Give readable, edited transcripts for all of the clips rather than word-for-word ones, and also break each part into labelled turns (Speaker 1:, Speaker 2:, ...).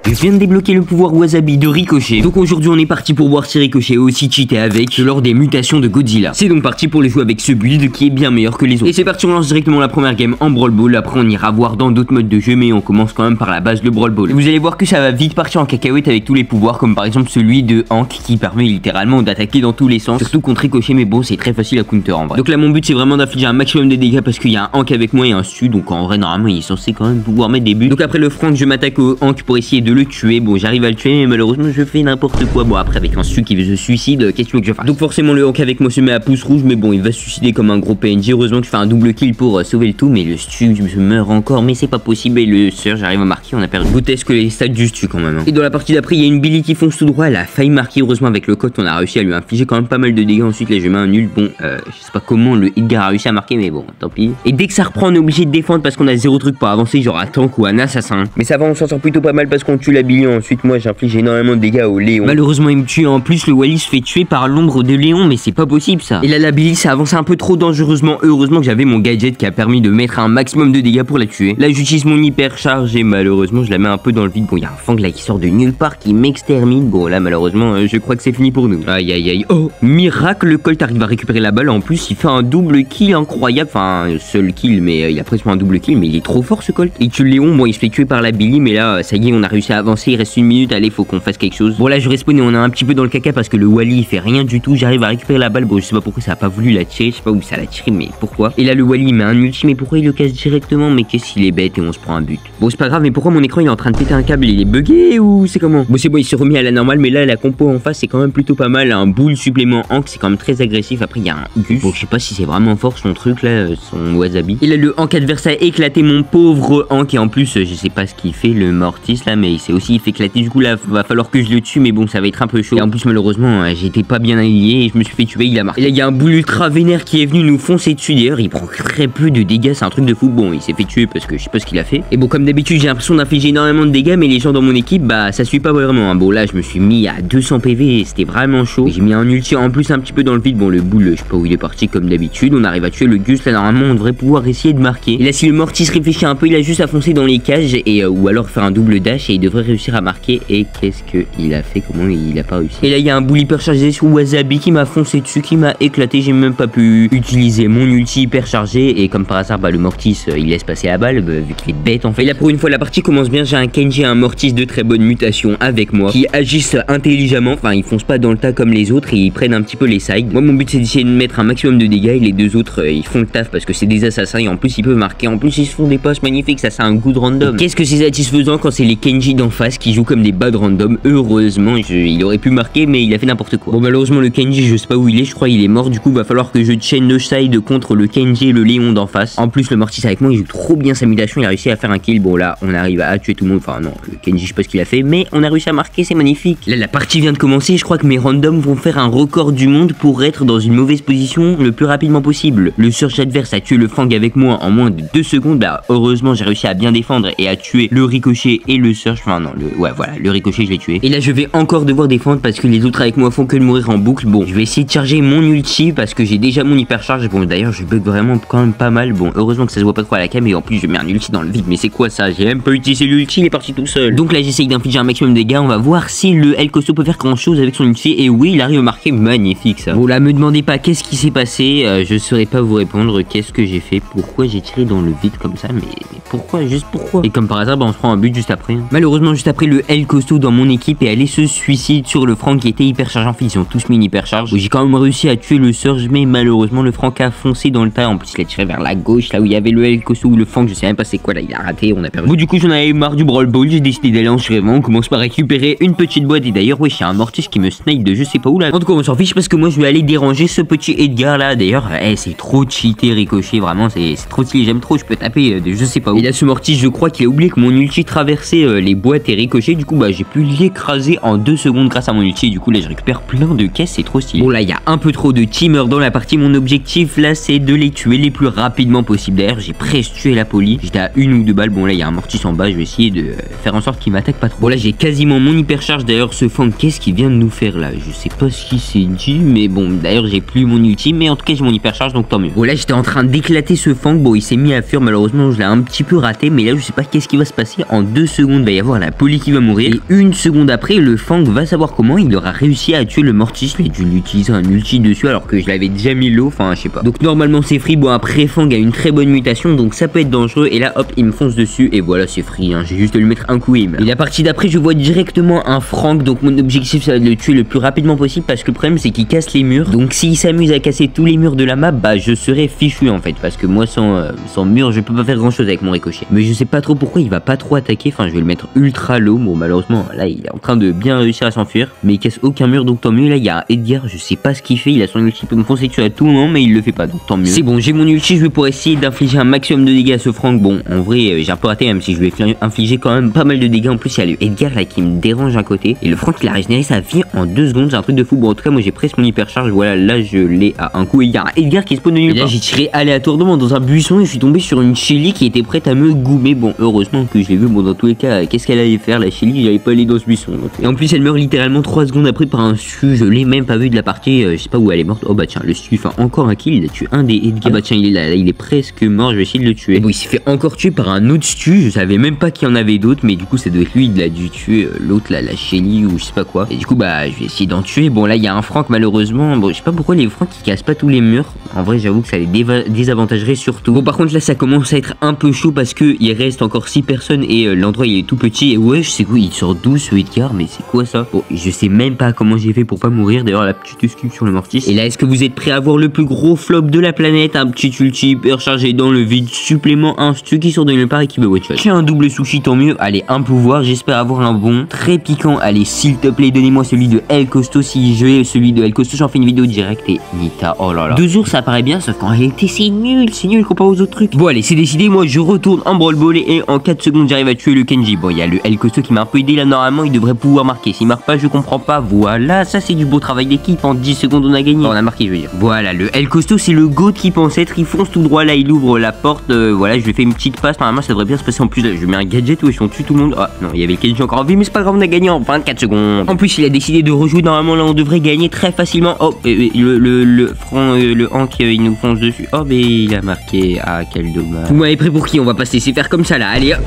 Speaker 1: Je viens de débloquer le pouvoir Wasabi de Ricochet. Donc aujourd'hui on est parti pour voir si Ricochet aussi cheaté avec lors des mutations de Godzilla. C'est donc parti pour les jouer avec ce build qui est bien meilleur que les autres. Et c'est parti, on lance directement la première game en Brawl Ball. Après on ira voir dans d'autres modes de jeu, mais on commence quand même par la base, le Brawl Ball. Et vous allez voir que ça va vite partir en cacahuète avec tous les pouvoirs, comme par exemple celui de Hank qui permet littéralement d'attaquer dans tous les sens, surtout contre Ricochet, mais bon c'est très facile à counter en vrai. Donc là mon but c'est vraiment d'infliger un maximum de dégâts parce qu'il y a un Hank avec moi et un Stu, donc en vrai normalement il est censé quand même pouvoir mettre des buts. Donc après le Frank, je m'attaque au Hank pour essayer de le tuer. Bon j'arrive à le tuer, mais malheureusement je fais n'importe quoi. Bon après avec un Stu qui se suicide, qu'est-ce que je fasse? Donc forcément le Hank avec moi se met à pouce rouge, mais bon il va se suicider comme un gros PNJ. Heureusement que je fais un double kill pour sauver le tout, mais le Stu je meurs encore, mais c'est pas possible. Et le Surge j'arrive à marquer, on a perdu grotesque les stats du Stu quand même. Et dans la partie d'après il y a une Billy qui fonce tout droit, elle a failli marquer. Heureusement avec le code on a réussi à lui infliger quand même pas mal de dégâts. Ensuite là je mets un nul. Bon je sais pas comment le Edgar a réussi à marquer, mais bon tant pis. Et dès que ça reprend on est obligé de défendre parce qu'on a zéro truc pour avancer, genre un tank ou un assassin. Mais ça va, on s'en sort plutôt pas mal parce qu'on tue la Billy. Ensuite moi j'inflige énormément de dégâts au Léon. Malheureusement il me tue, en plus le Wally se fait tuer par l'ombre de Léon, mais c'est pas possible ça. Et là la Billy ça avance un peu trop dangereusement. Heureusement que j'avais mon gadget qui a permis de mettre un maximum de dégâts pour la tuer. Là j'utilise mon hyper charge et malheureusement je la mets un peu dans le vide. Bon il y a un Fang là qui sort de nulle part qui m'extermine. Bon là malheureusement je crois que c'est fini pour nous. Aïe aïe aïe. Oh miracle, le Colt arrive à récupérer la balle. En plus il fait un double kill incroyable. Enfin seul kill, mais il a presque un double kill, mais il est trop fort ce Colt. Il tue Léon, bon il se fait tuer par la Billy, mais là ça y est on a réussi à avancer. Il reste une minute, allez faut qu'on fasse quelque chose. Bon là je respawn et on est un petit peu dans le caca parce que le Wally il fait rien du tout. J'arrive à récupérer la balle. Bon je sais pas pourquoi ça a pas voulu la tirer, je sais pas où ça l'a tiré, mais pourquoi. Et là le Wally il met un ulti, mais pourquoi il le casse directement? Mais qu'est-ce qu'il est bête, et on se prend un but. Bon c'est pas grave, mais pourquoi mon écran il est en train de péter un câble? Il est bugué ou c'est comment? Bon c'est bon, il s'est remis à la normale, mais là la compo en face c'est quand même plutôt pas mal. Un boule supplément Hank c'est quand même très agressif. Après il y a un Gus, bon je sais pas si c'est vraiment fort son truc là, son Wasabi. Et là le Hank adverse a éclaté mon pauvre Hank, et en plus je sais pas ce qu'il fait le Mortis là, mais il s'est aussi fait éclater. Du coup là va falloir que je le tue, mais bon ça va être un peu chaud. Et en plus malheureusement j'étais pas bien aligné et je me suis fait tuer, il a marqué. Et là il y a un boule ultra vénère qui est venu nous foncer dessus. D'ailleurs il prend très peu de dégâts, c'est un truc de fou. Bon il s'est fait tuer parce que je sais pas ce qu'il a fait. Et bon comme d'habitude j'ai l'impression d'infliger énormément de dégâts, mais les gens dans mon équipe bah ça suit pas vraiment hein. Bon là je me suis mis à 200 PV et c'était vraiment chaud. J'ai mis un ulti en plus un petit peu dans le vide. Bon le boule je sais pas où il est parti comme d'habitude. On arrive à tuer le Gus là, normalement on devrait pouvoir essayer de marquer. Et là si le Mortis réfléchit un peu, il a juste à foncer dans les cages et ou alors faire un double dash et il devrait réussir à marquer. Et qu'est-ce que il a fait? Comment il a pas réussi? Et là il y a un boule hyper chargé sur Wasabi qui m'a foncé dessus, qui m'a éclaté. J'ai même pas pu utiliser mon ulti hyper chargé, et comme par hasard bah le Mortis il laisse passer la balle vu qu'il est bête en fait. Et là pour une fois la partie commence bien. J'ai un Kenji et un Mortis de très bonne mutation avec moi qui agissent intelligemment. Enfin ils foncent pas dans le tas comme les autres et ils prennent un petit peu les sides. Moi mon but c'est d'essayer de mettre un maximum de dégâts, et les deux autres ils font le taf parce que c'est des assassins et en plus ils peuvent marquer. En plus ils se font des passes magnifiques, ça c'est un goût de random. Qu'est-ce que c'est satisfaisant quand c'est les Kenji d'en face qui jouent comme des bad random. Heureusement il aurait pu marquer, mais il a fait n'importe quoi. Bon malheureusement le Kenji je sais pas où il est, je crois il est mort. Du coup va falloir que je chain le side contre le Kenji et le Léon d'en face. En plus le Mortis avec moi il joue trop bien sa mutation, il a réussi à faire un kill. Bon là on arrive à tuer tout le monde. Enfin non le Kenji je sais pas ce qu'il a fait, mais on a réussi à marquer, c'est magnifique. Là la partie vient de commencer, je crois que mes randoms vont faire un record du monde pour être dans une mauvaise position le plus rapidement possible. Le Surge adverse a tué le Fang avec moi en moins de 2 secondes. Bah heureusement j'ai réussi à bien défendre et à tuer le Ricochet et le Surge. Enfin non ouais voilà le Ricochet je l'ai tué. Et là je vais encore devoir défendre parce que les autres avec moi font que de mourir en boucle. Bon je vais essayer de charger mon ulti parce que j'ai déjà mon hyper charge. Bon d'ailleurs je bug vraiment quand même pas mal. Bon heureusement que ça se voit pas trop à la cam, et en plus je mets un ulti dans le vide, mais c'est quoi ça? J'ai même pas utilisé l'ulti, il est parti tout seul. Donc là j'essaye d'infliger un maximum de dégâts. On va voir si le El Costo peut faire grand chose avec son ulti, et oui il arrive à marquer, magnifique ça. Bon là me demandez pas qu'est-ce qui s'est passé, je saurais pas vous répondre. Qu'est-ce que j'ai fait? Pourquoi j'ai tiré dans le vide comme ça? Mais pourquoi? Juste pourquoi? Et comme par hasard bah, on se prend un but juste après. Malheureusement juste après le El Costo dans mon équipe est allé se suicide sur le Frank qui était hyper chargé. En fait ils ont tous mis une hyper charge. J'ai quand même réussi à tuer le Surge, mais malheureusement le Frank a foncé dans le tas. En plus il a tiré vers la gauche là où il y avait le El Costo ou le Frank, je sais même pas c'est quoi là, il a raté, on a perdu. Bon du coup j'en avais marre du Brawl Ball, j'ai décidé d'aller en survivant. On commence par récupérer une petite boîte, et d'ailleurs oui j'ai un Mortis qui me snipe de je sais pas où là. En tout cas on s'en fiche parce que moi je vais aller déranger ce petit Edgar là. D'ailleurs c'est trop cheaté Ricochet, vraiment c'est trop stylé, j'aime trop, je peux taper de je sais pas où. Et là ce Mortis je crois qu'il a oublié que mon ulti traversait les boîtes et Ricochet, du coup bah j'ai pu l'écraser en 2 secondes grâce à mon ulti. Du coup là je récupère plein de caisses, c'est trop stylé. Bon là il y a un peu trop de teamers dans la partie, mon objectif là c'est de les tuer les plus rapidement possible. D'ailleurs j'ai presque tué la Poly, j'étais à 1 ou 2 balles. Bon là il y a un Mortis en bas, je vais essayer de faire en sorte qu'il m'attaque pas trop. Bon là j'ai quasiment mon hyper charge. D'ailleurs ce Fang qu'est-ce qu'il vient de nous faire là? Je sais pas ce qu'il s'est dit, mais bon d'ailleurs j'ai plus mon ulti, mais en tout cas j'ai mon hyper charge donc tant mieux. Bon là j'étais en train d'éclater ce Fang, bon il s'est mis à fuir, malheureusement je l'ai un petit peu raté, mais là je sais pas qu'est-ce qui va se passer. En 2 secondes va y avoir avoir la Polly qui va mourir. Et une seconde après, le Fang va savoir comment il aura réussi à tuer le Mortis. Il a dû l'utiliser un ulti dessus alors que je l'avais déjà mis l'eau, enfin je sais pas. Donc normalement c'est free. Bon après Fang a une très bonne mutation donc ça peut être dangereux. Et là hop il me fonce dessus et voilà c'est free hein. J'ai juste à lui mettre un coup et la partie d'après je vois directement un Frank. Donc mon objectif ça va être de le tuer le plus rapidement possible parce que le problème c'est qu'il casse les murs. Donc s'il s'amuse à casser tous les murs de la map, bah je serais fichu en fait. Parce que moi sans mur je peux pas faire grand chose avec mon ricochet. Mais je sais pas trop pourquoi il va pas trop attaquer. Enfin je vais le mettre ultra low. Bon malheureusement là il est en train de bien réussir à s'enfuir. Mais il casse aucun mur donc tant mieux. Là il y a un Edgar, je sais pas ce qu'il fait. Il a son ulti, il peut me foncer dessus à tout moment mais il le fait pas donc tant mieux. C'est bon j'ai mon ulti, je vais pouvoir essayer d'infliger un maximum de dégâts à ce Frank. Bon en vrai j'ai un peu raté même si je vais infliger quand même pas mal de dégâts. En plus il y a le Edgar là qui me dérange à côté. Et le Frank il a régénéré sa vie en 2 secondes. C'est un truc de fou. Bon en tout cas moi j'ai presque mon hypercharge. Voilà là je l'ai à un coup. Et il y a un Edgar qui spawn de nulle part. Là j'ai tiré aléatoirement dans un buisson et je suis tombé sur une Shelly qui était prête à me goumer. Bon heureusement que je l'ai vu. Bon dans tous les cas qu'est-ce qu'elle allait faire la Shelly? J'allais pas aller dans ce buisson donc. Et en plus elle meurt littéralement 3 secondes après par un Stu. Je l'ai même pas vu de la partie. Je sais pas où elle est morte. Oh bah tiens le Stu fait encore un kill. Il a tué un des Edgar. Ah bah tiens il est là, il est presque mort. Je vais essayer de le tuer. Et bon il s'est fait encore tuer par un autre Stu. Je savais même pas qu'il y en avait d'autres. Mais du coup ça doit être lui. Il a dû tuer l'autre là, la Shelly ou je sais pas quoi. Et du coup bah je vais essayer d'en tuer. Bon là il y a un Frank malheureusement. Bon je sais pas pourquoi les Franks qui cassent pas tous les murs. En vrai j'avoue que ça les désavantagerait surtout. Bon par contre là ça commence à être un peu chaud parce que il reste encore 6 personnes et l'endroit il est tout petit. Et ouais je sais quoi il sort 12 ce Edgar. Mais c'est quoi ça? Bon je sais même pas comment j'ai fait pour pas mourir. D'ailleurs la petite esquive sur le Mortis. Et là est-ce que vous êtes prêts à voir le plus gros flop de la planète? Un petit ulti hyper chargé dans le vide. Supplément un Stu qui sort de nulle part et qui veut one shot. J'ai un double sushi tant mieux. Allez un pouvoir. J'espère avoir un bon très piquant. Allez s'il te plaît donnez-moi celui de El Costo. Si je vais celui de El Costo j'en fais une vidéo directe. Et Nita oh là là 2 jours ça paraît bien sauf qu'en réalité c'est nul comparé aux autres trucs. Bon allez c'est décidé. Moi je retourne en Brawl Ball et en 4 secondes j'arrive à tuer le Kenji. Bon il y a le El Costo qui m'a un peu aidé là. Normalement il devrait pouvoir marquer. S'il marque pas je comprends pas. Voilà ça c'est du beau travail d'équipe. En 10 secondes on a gagné. Enfin, on a marqué je veux dire. Voilà le El Costo c'est le GOAT qui pense être. Il fonce tout droit là il ouvre la porte. Voilà je lui fais une petite passe. Normalement ça devrait bien se passer. En plus là je mets un gadget où on tue tout le monde. Ah non il y avait le Kenji encore en vie mais c'est pas grave on a gagné en 24 secondes. En plus il a décidé de rejouer. Normalement là on devrait gagner très facilement. Oh le Hank il nous fonce dessus. Oh mais il a marqué. Ah quel dommage. Vous m'avez pris pour qui? On va pas se laisser faire comme ça là. Allez hop.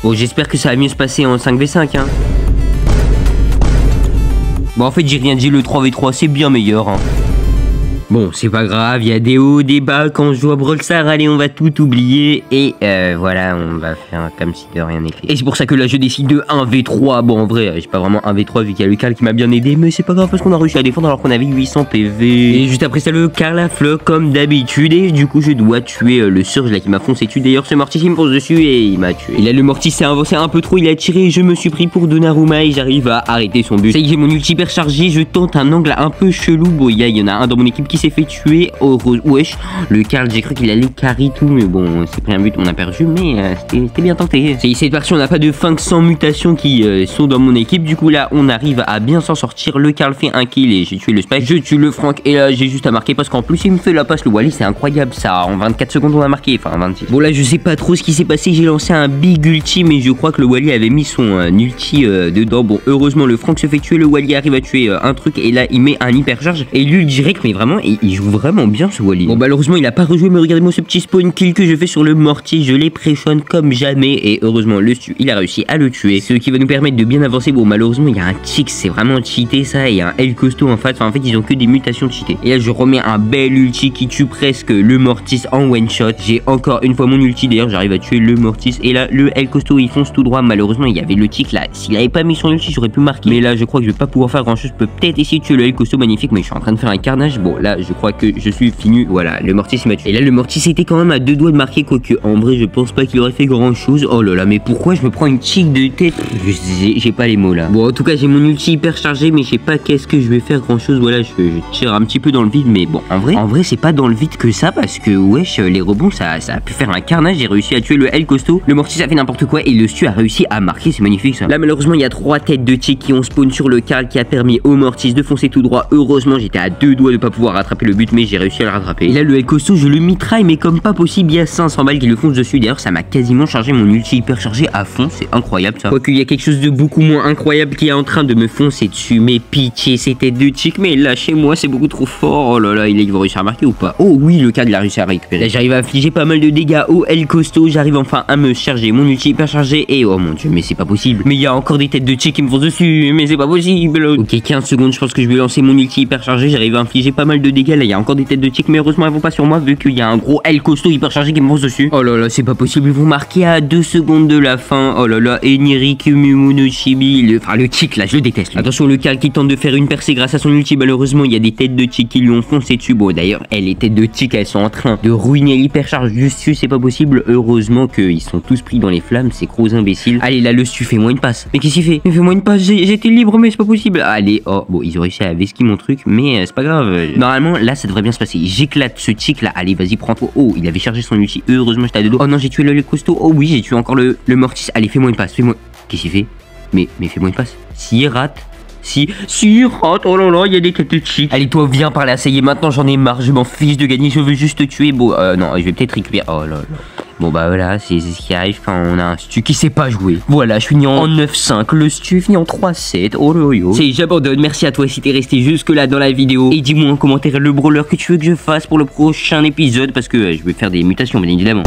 Speaker 1: Bon j'espère que ça va mieux se passer en 5v5 hein. Bon en fait j'ai rien dit, le 3v3 c'est bien meilleur hein. Bon c'est pas grave, il y a des hauts, des bas quand je joue à Brawl Stars. Allez on va tout oublier et voilà on va faire comme si de rien n'était. Et c'est pour ça que là je décide de 1v3. Bon en vrai j'ai pas vraiment 1v3 vu qu'il y a le Karl qui m'a bien aidé. Mais c'est pas grave parce qu'on a réussi à défendre alors qu'on avait 800 PV. Et juste après ça le Karl à floc comme d'habitude. Et du coup je dois tuer le Surge là qui m'a foncé dessus. D'ailleurs ce Mortis il me fonce dessus et il m'a tué. Et là le Mortis s'est avancé un peu trop, il a tiré. Je me suis pris pour Donnarumma et j'arrive à arrêter son but. Ça y est j'ai mon ulti hyper chargé. Je tente un angle un peu chelou. Bon il y en a un dans mon équipe qui s'est fait tuer. Oh wesh le Karl j'ai cru qu'il allait carry tout. Mais bon c'est pris un but on a perdu. Mais c'était bien tenté. C'est cette partie on n'a pas de Fang sans mutation qui sont dans mon équipe. Du coup là on arrive à bien s'en sortir. Le Karl fait un kill et j'ai tué le Spike. Je tue le Frank et là j'ai juste à marquer parce qu'en plus il me fait la passe. Le Wally c'est incroyable ça. En 24 secondes on a marqué. Enfin 26. Bon là je sais pas trop ce qui s'est passé. J'ai lancé un big ulti mais je crois que le Wally avait mis son ulti dedans. Bon heureusement le Frank se fait tuer. Le Wally arrive à tuer un truc et là il met un hyper charge. Et lui direct mais vraiment il joue vraiment bien ce Wally. Bon malheureusement il a pas rejoué mais regardez-moi ce petit spawn kill que je fais sur le Mortis. Je l'ai pré-shot comme jamais et heureusement le Stu il a réussi à le tuer. Ce qui va nous permettre de bien avancer. Bon malheureusement il y a un Chix, c'est vraiment cheaté ça. Et il y a un El Costo en face. Enfin, en fait ils ont que des mutations cheatées. Et là je remets un bel ulti qui tue presque le Mortis en one shot. J'ai encore une fois mon ulti. D'ailleurs j'arrive à tuer le Mortis. Et là le El Costo il fonce tout droit. Malheureusement il y avait le tic là. S'il avait pas mis son ulti j'aurais pu marquer. Mais là je crois que je vais pas pouvoir faire grand chose. Je peux peut-être essayer de tuer le El Costo magnifique. Mais je suis en train de faire un carnage. Bon là je crois que je suis fini. Voilà le Mortis m'a tué. Et là le Mortis était quand même à 2 doigts de marquer. Quoique en vrai je pense pas qu'il aurait fait grand chose. Oh là là mais pourquoi je me prends une tic de tête? J'ai pas les mots là. Bon en tout cas j'ai mon ulti hyper chargé. Mais je sais pas qu'est-ce que je vais faire grand chose. Voilà je tire un petit peu dans le vide. Mais bon en vrai c'est pas dans le vide que ça. Parce que wesh les rebonds ça a pu faire un carnage. J'ai réussi à tuer le El Costo. Le Mortis a fait n'importe quoi. Et le Stu a réussi à marquer. C'est magnifique ça. Là malheureusement il y a 3 têtes de tic qui ont spawn sur le Karl. Qui a permis au Mortis de foncer tout droit. Heureusement j'étais à 2 doigts de pas pouvoir rattraper le but, mais j'ai réussi à le rattraper. Et là, le El Costo, je le mitraille, mais comme pas possible, il y a 500 balles qui le foncent dessus. D'ailleurs, ça m'a quasiment chargé mon ulti hyper chargé à fond, c'est incroyable ça. Quoique, il y a quelque chose de beaucoup moins incroyable qui est en train de me foncer dessus. Mais pitié, c'était deux chics, mais lâchez-moi, c'est beaucoup trop fort. Oh là là, il va réussir à marquer ou pas? Oh oui, le cadre, il a réussi à récupérer. Là, j'arrive à infliger pas mal de dégâts au El Costo. J'arrive enfin à me charger mon ulti hyper chargé. Et oh mon dieu, mais c'est pas possible. Mais il y a encore des têtes de chics qui me foncent dessus, mais c'est pas possible. Ok, 15 secondes, je pense que je vais lancer mon ulti hyper chargé. J'arrive à infliger pas mal de dégâts. Là, il y a encore des têtes de chics, mais heureusement, elles vont pas sur moi vu qu'il y a un gros El Costo hyper chargé qui me fonce dessus. Oh là là, c'est pas possible. Ils vont marquer à 2 secondes de la fin. Oh là là, Eniriku Mumunoshibi. Le chic là, je le déteste. Lui. Attention, le Cal qui tente de faire une percée grâce à son ulti. Malheureusement, il y a des têtes de chic qui lui ont foncé dessus. Bon, d'ailleurs, les têtes de chic, elles sont en train de ruiner l'hypercharge du Stu. C'est pas possible. Heureusement qu'ils sont tous pris dans les flammes, ces gros imbéciles. Allez, là, le Stu, fais-moi une passe. Mais qu'est-ce qu'il fait? Mais fais-moi une passe. J'étais libre, mais c'est pas possible. Allez, oh, bon, ils ont réussi à vesquer mon truc, mais c'est pas grave. Normalement, là, ça devrait bien se passer. J'éclate ce chic là. Allez, vas-y, prends-toi. Oh, il avait chargé son ulti. Heureusement, j'étais à deux dos. Oh non, j'ai tué le costaud. Oh oui, j'ai tué encore le Mortis. Allez, fais-moi une passe. Fais-moi. Qu'est-ce qu'il fait? Mais fais-moi une passe. S'il rate. Si rate, oh là là, il y a des têtes de chic. Allez, toi, viens par là, ça y est, maintenant j'en ai marre, je m'en fiche de gagner, je veux juste te tuer. Bon, non, je vais peut-être récupérer. Oh là là. Bon, bah voilà, c'est ce qui arrive quand on a un Stu qui sait pas jouer. Voilà, je finis en 9-5, le Stu finit en 3-7. Oh là yo. C'est, j'abandonne, merci à toi si t'es resté jusque là dans la vidéo. Et dis-moi en commentaire le brawler que tu veux que je fasse pour le prochain épisode, parce que je vais faire des mutations, bien évidemment.